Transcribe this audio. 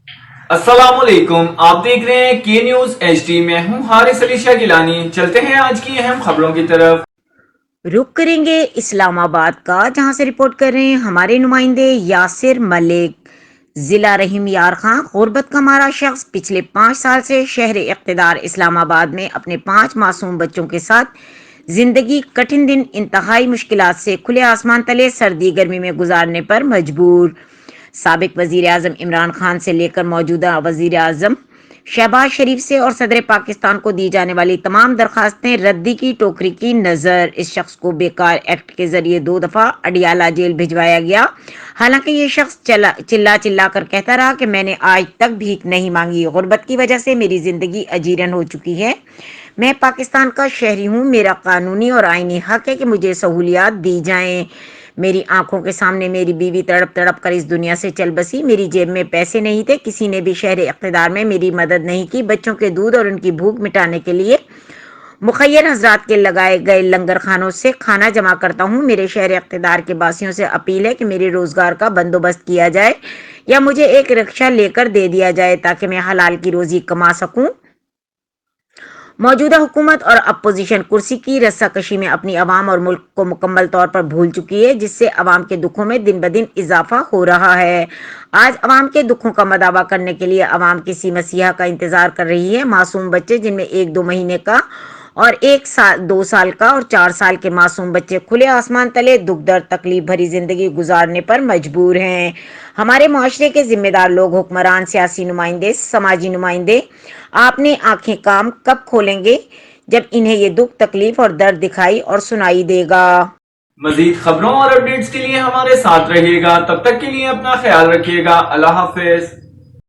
السلام علیکم، آپ دیکھ رہے ہیں کے نیوز ایچ ڈی۔ میں ہوں حارث علی شاہ گیلانی۔ چلتے ہیں آج کی اہم خبروں کی طرف۔ رخ کریں گے اسلام آباد کا، جہاں سے رپورٹ کر رہے ہیں ہمارے نمائندے یاسر ملک۔ ضلع رحیم یار خان غربت کا مارا شخص پچھلے 5 سال سے شہر اقتدار اسلام آباد میں اپنے 5 معصوم بچوں کے ساتھ زندگی کٹھن دن انتہائی مشکلات سے کھلے آسمان تلے سردی گرمی میں گزارنے پر مجبور۔ سابق وزیر اعظم عمران خان سے لے کر موجودہ وزیر اعظم شہباز شریف سے اور صدر پاکستان کو دی جانے والی تمام درخواستیں ردی کی ٹوکری کی نظر۔ اس شخص کو بیکار ایکٹ کے ذریعے 2 دفعہ اڈیالہ جیل بھجوایا گیا، حالانکہ یہ شخص چلا کر کہتا رہا کہ میں نے آج تک بھیک نہیں مانگی۔ غربت کی وجہ سے میری زندگی اجیرن ہو چکی ہے۔ میں پاکستان کا شہری ہوں، میرا قانونی اور آئینی حق ہے کہ مجھے سہولیات دی جائیں۔ میری آنکھوں کے سامنے میری بیوی تڑپ تڑپ کر اس دنیا سے چل بسی، میری جیب میں پیسے نہیں تھے، کسی نے بھی شہر اقتدار میں میری مدد نہیں کی۔ بچوں کے دودھ اور ان کی بھوک مٹانے کے لیے مخیر حضرات کے لگائے گئے لنگر خانوں سے کھانا جمع کرتا ہوں۔ میرے شہر اقتدار کے باسیوں سے اپیل ہے کہ میرے روزگار کا بندوبست کیا جائے یا مجھے ایک رکشہ لے کر دے دیا جائے تاکہ میں حلال کی روزی کما سکوں۔ موجودہ حکومت اور اپوزیشن کرسی کی رساکشی میں اپنی عوام اور ملک کو مکمل طور پر بھول چکی ہے، جس سے عوام کے دکھوں میں دن بدن اضافہ ہو رہا ہے۔ آج عوام کے دکھوں کا مداوع کرنے کے لیے عوام کسی مسیحا کا انتظار کر رہی ہے۔ معصوم بچے، جن میں 1-2 مہینے کا اور 2 سال کا اور 4 سال کے معصوم بچے کھلے آسمان تلے دکھ درد تکلیف بھری زندگی گزارنے پر مجبور ہیں۔ ہمارے معاشرے کے ذمہ دار لوگ، حکمران، سیاسی نمائندے، سماجی نمائندے، آپ نے آنکھیں کام کب کھولیں گے جب انہیں یہ دکھ تکلیف اور درد دکھائی اور سنائی دے گا؟ مزید خبروں اور اپڈیٹس کے لیے ہمارے ساتھ رہیے گا۔ تب تک کے لیے اپنا خیال رکھیے گا۔ اللہ حافظ۔